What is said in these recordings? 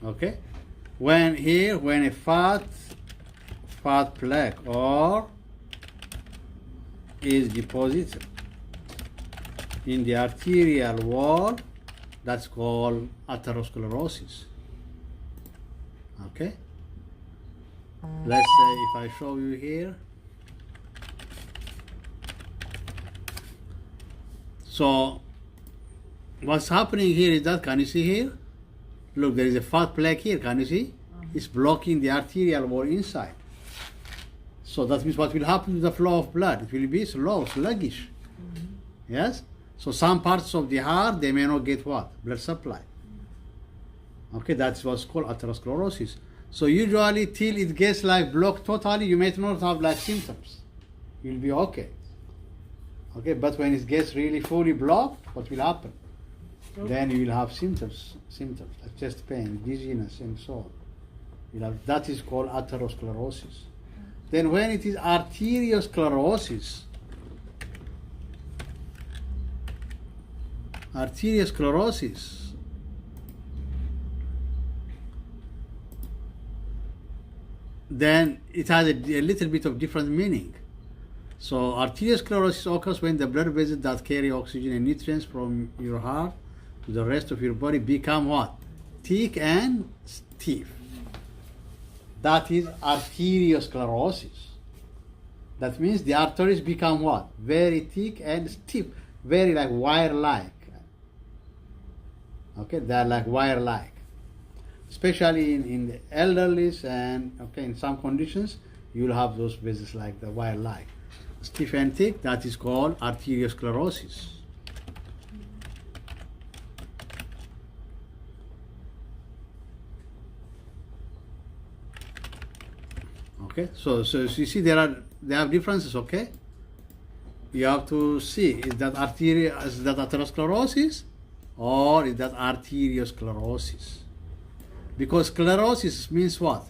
Okay, when a fat plaque or is deposited in the arterial wall, that's called atherosclerosis. Okay, let's say if I show you here, so what's happening here is that, can you see here? Look, there is a fat plaque here, can you see? It's blocking the arterial wall inside. So that means what will happen to the flow of blood? It will be slow, sluggish. Yes? So some parts of the heart, they may not get what? Blood supply. Okay, that's what's called atherosclerosis. So usually till it gets like blocked totally, you may not have like symptoms. You'll be okay. Okay, but when it gets really fully blocked, what will happen? Then you will have symptoms like chest pain, dizziness, and so on. You'll have, that is called atherosclerosis. Then when it is arteriosclerosis, then it has a little bit of different meaning. So arteriosclerosis occurs when the blood vessels that carry oxygen and nutrients from your heart to the rest of your body become what? Thick and stiff. That is arteriosclerosis. That means the arteries become what? Very thick and stiff, very like wire-like. Okay, they are like wire-like. Especially in the elderly and okay, in some conditions, you will have those vessels like the wire-like. Stiff and thick, that is called arteriosclerosis. Okay, so you see they have differences. Okay, you have to see, is that atherosclerosis or is that arteriosclerosis? Because sclerosis means what?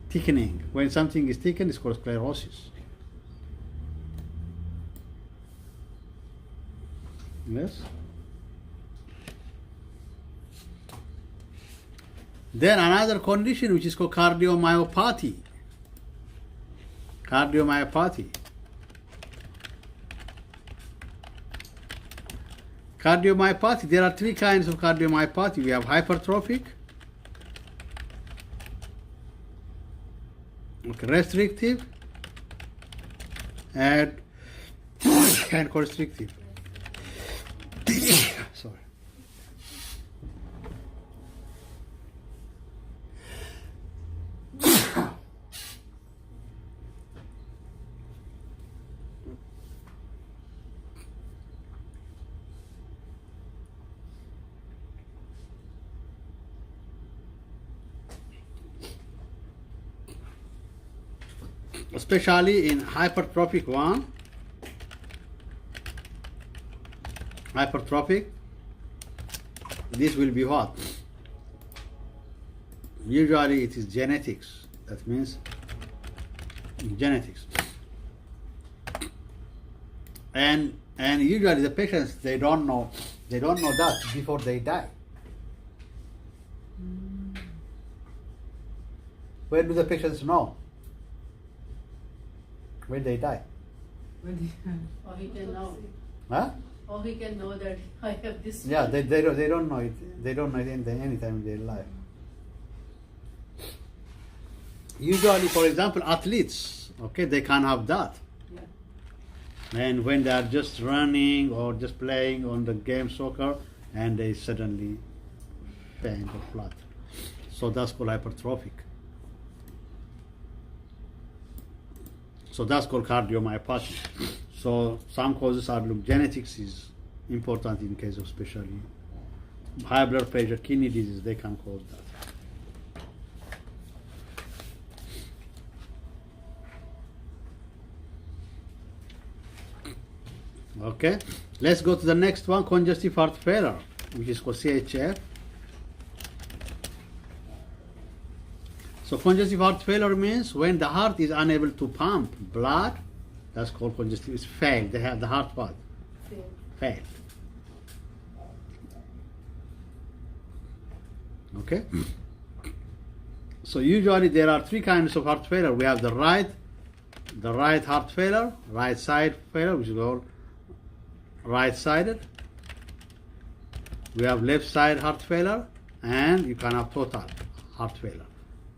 Thickening. When something is thickened, it's called sclerosis. Yes. Then another condition which is called cardiomyopathy. Cardiomyopathy. Cardiomyopathy, there are three kinds of cardiomyopathy. We have hypertrophic, okay, restrictive, and constrictive. Sorry. Especially in hypertrophic one, this will be what? Usually it is genetics. That means genetics. And usually the patients, they don't know that before they die. When do the patients know? When they die. Or he can know. Huh? Or he can know that I have this. Yeah, they don't know it. They don't know it any time in their life. Usually, for example, athletes, okay, they can't have that. Yeah. And when they are just running or just playing on the game soccer, and they suddenly faint or flat. So that's called hypertrophic. So that's called cardiomyopathy. So some causes are, look, genetics is important in case of especially high blood pressure, kidney disease, they can cause that. Okay, let's go to the next one, congestive heart failure, which is called CHF. So congestive heart failure means when the heart is unable to pump blood, that's called congestive. It's failed. They have the heart what? Failed. Okay. So usually there are three kinds of heart failure. We have the right heart failure, right side failure, which is called right-sided. We have left side heart failure, and you can have total heart failure.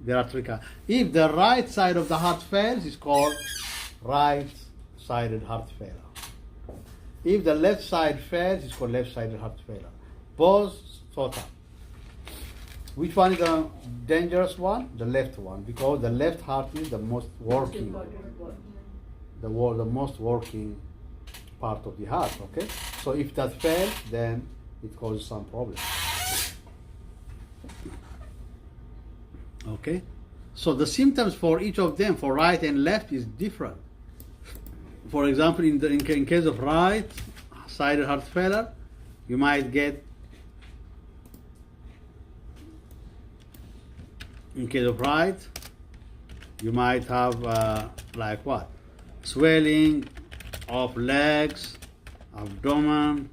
There are three kinds. If the right side of the heart fails, it's called right-sided heart failure. If the left side fails, it's called left-sided heart failure. Both total. Which one is the dangerous one? The left one, because the left heart is the most working, the most working part of the heart. Okay, so if that fails, then it causes some problem. Okay, so the symptoms for each of them, for right and left, is different. For example, in case of right-sided heart failure, you might get, in case of right, you might have like what? Swelling of legs, abdomen,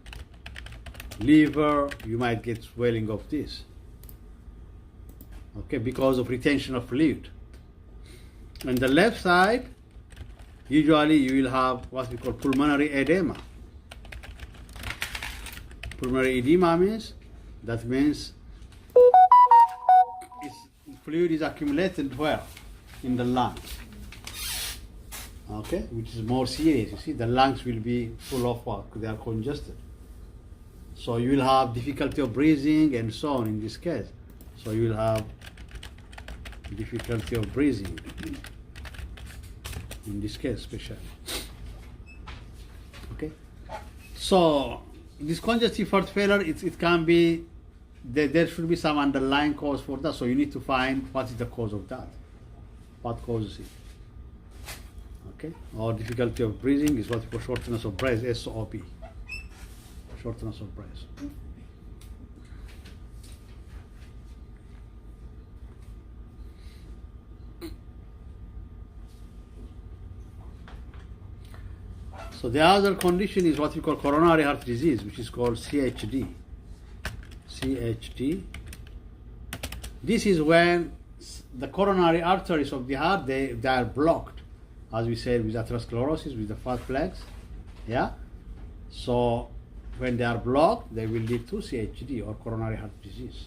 liver. You might get swelling of this. Okay, because of retention of fluid. On the left side, usually you will have what we call pulmonary edema. Pulmonary edema means fluid is accumulated where? In the lungs. Okay, which is more serious. You see, the lungs will be full of what? They are congested. So you will have difficulty of breathing and so on in this case. So you will have difficulty of breathing in this case especially. Okay, so this congestive heart failure, it can be, there should be some underlying cause for that. So you need to find what is the cause of that, what causes it. Okay, or difficulty of breathing is what we call shortness of breath, SOP, shortness of breath. So the other condition is what we call coronary heart disease, which is called CHD. CHD. This is when the coronary arteries of the heart, they are blocked, as we said, with atherosclerosis, with the fat flags. Yeah. So when they are blocked, they will lead to CHD, or coronary heart disease.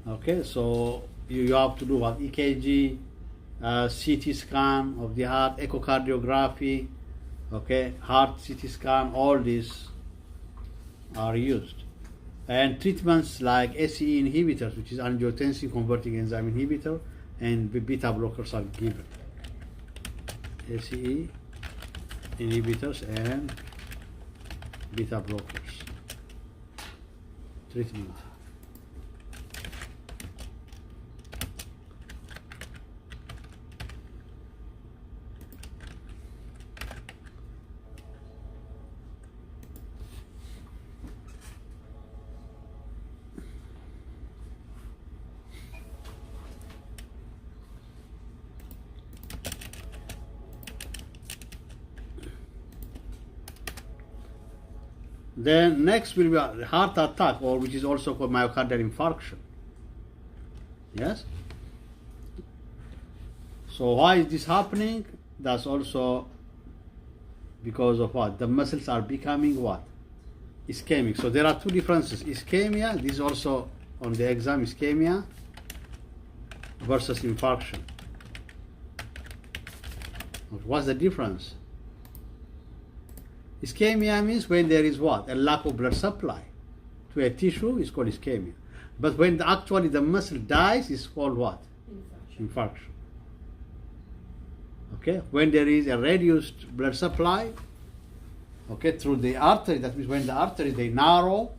Okay, so you have to do what? EKG, CT scan of the heart, echocardiography, okay, heart CT scan, all these are used. And treatments like ACE inhibitors, which is angiotensin converting enzyme inhibitor, and beta blockers are given. ACE inhibitors and beta blockers treatment. Then next will be a heart attack, or which is also called myocardial infarction. Yes? So why is this happening? That's also because of what? The muscles are becoming what? Ischemic. So there are two differences. Ischemia, this is also on the exam, ischemia versus infarction. What's the difference? Ischemia means when there is what? A lack of blood supply to a tissue is called ischemia. But when actually the muscle dies, it's called what? Infarction. Okay? When there is a reduced blood supply, okay, through the artery, that means when the arteries, they narrow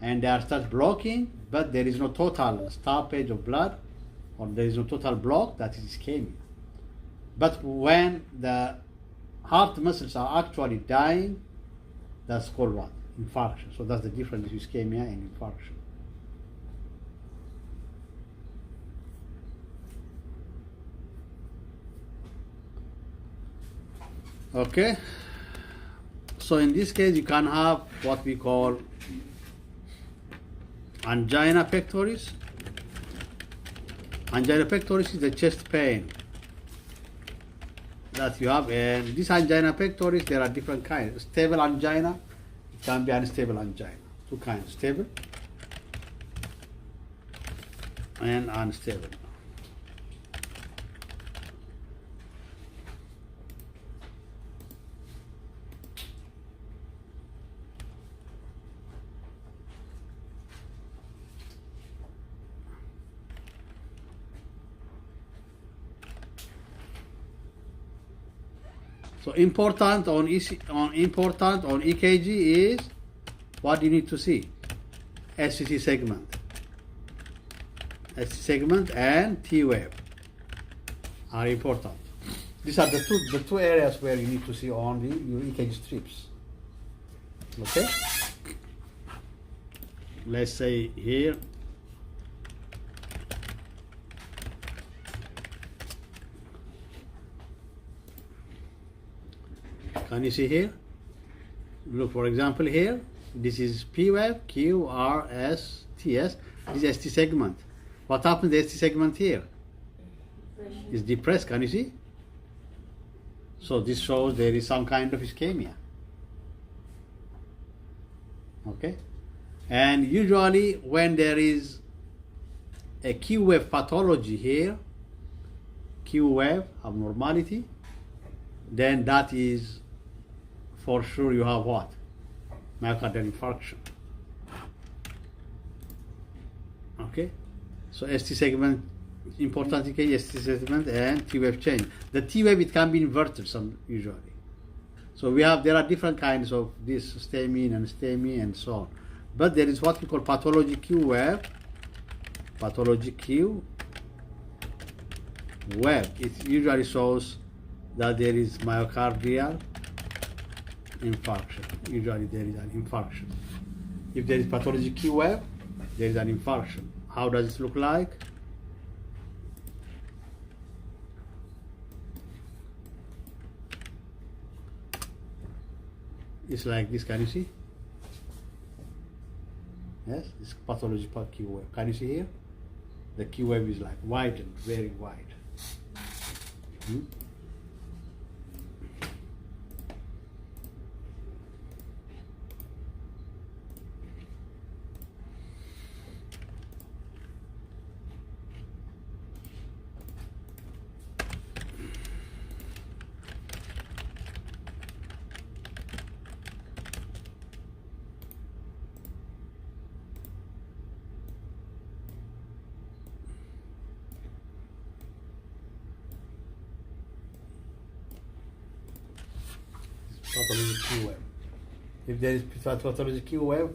and they are start blocking, but there is no total stoppage of blood, or there is no total block, that is ischemia. But when the heart muscles are actually dying, that's called what? Infarction. So that's the difference between ischemia and infarction. Okay. So in this case, you can have what we call angina pectoris. Angina pectoris is the chest pain that you have, and this angina pectoris, there are different kinds. Stable angina, it can be unstable angina. Two kinds, stable and unstable. So important on EKG is what you need to see: SCC segment and T wave are important. These are the two areas where you need to see on your EKG strips. Okay. Let's say here. Can you see here? Look, for example, here, this is P wave, Q, R, S, T, S. This is ST segment. What happened to the ST segment here? It's depressed, can you see? So this shows there is some kind of ischemia. Okay? And usually when there is a Q wave pathology here, Q wave abnormality, then that is for sure you have what? Myocardial infarction. Okay? So ST segment, important EKG, ST segment and T wave change. The T wave, it can be inverted usually. So there are different kinds of this STEMI and STEMI and so on. But there is what we call pathology Q wave. Pathology Q wave. It usually shows that there is myocardial infarction. Usually there is an infarction. If there is pathology Q wave, there is an infarction. How does it look like? It's like this, can you see? Yes, it's pathology Q wave. Can you see here? The Q wave is like widened, very wide. Pathology Q wave. If there is pathology Q wave,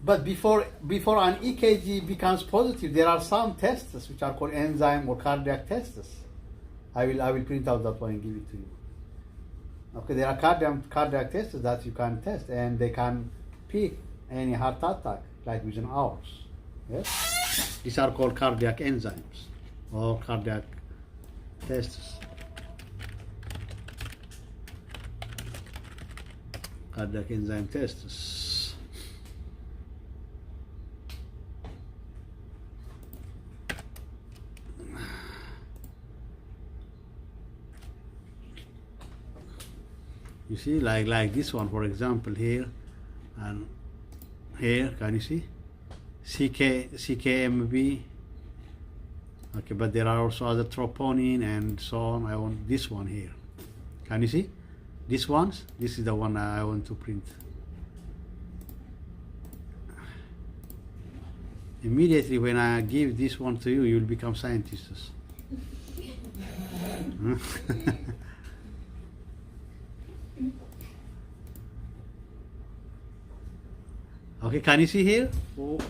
but before an EKG becomes positive, there are some tests which are called enzyme or cardiac tests. I will print out that one and give it to you. Okay, there are cardiac tests that you can test, and they can pick any heart attack like within hours. Yes, these are called cardiac enzymes or cardiac tests. Cardiac enzyme tests. You see, like this one, for example, here and here. Can you see? CKMB. Okay, but there are also other troponin and so on. I want this one here. Can you see? This is the one I want to print. Immediately when I give this one to you, you will become scientists. Okay, can you see here?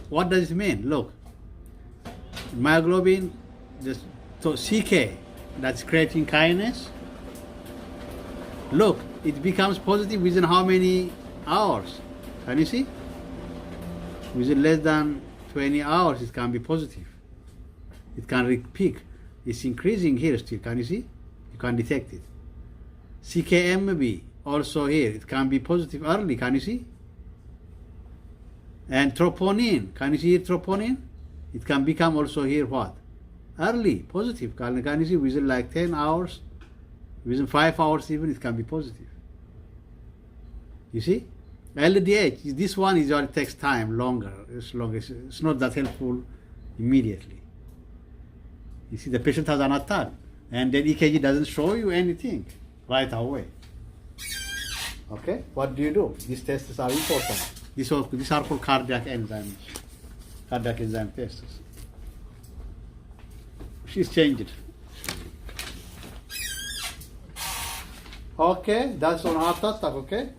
What does it mean? Look, myoglobin, so CK, that's creatine kinase. Look, it becomes positive within how many hours? Can you see? Within less than 20 hours, it can be positive. It can peak. It's increasing here still. Can you see? You can detect it. CKMB also here. It can be positive early. Can you see? And troponin. Can you see here troponin? It can become also here what? Early, positive. Can you see within like 10 hours, within 5 hours even, it can be positive. You see? LDH, this one is it takes time, longer. It's not that helpful immediately. You see, the patient has an attack, and then EKG doesn't show you anything right away. Okay, what do you do? These tests are important. These are called cardiac enzyme tests. She's changed. Okay, that's on heart attack. Okay.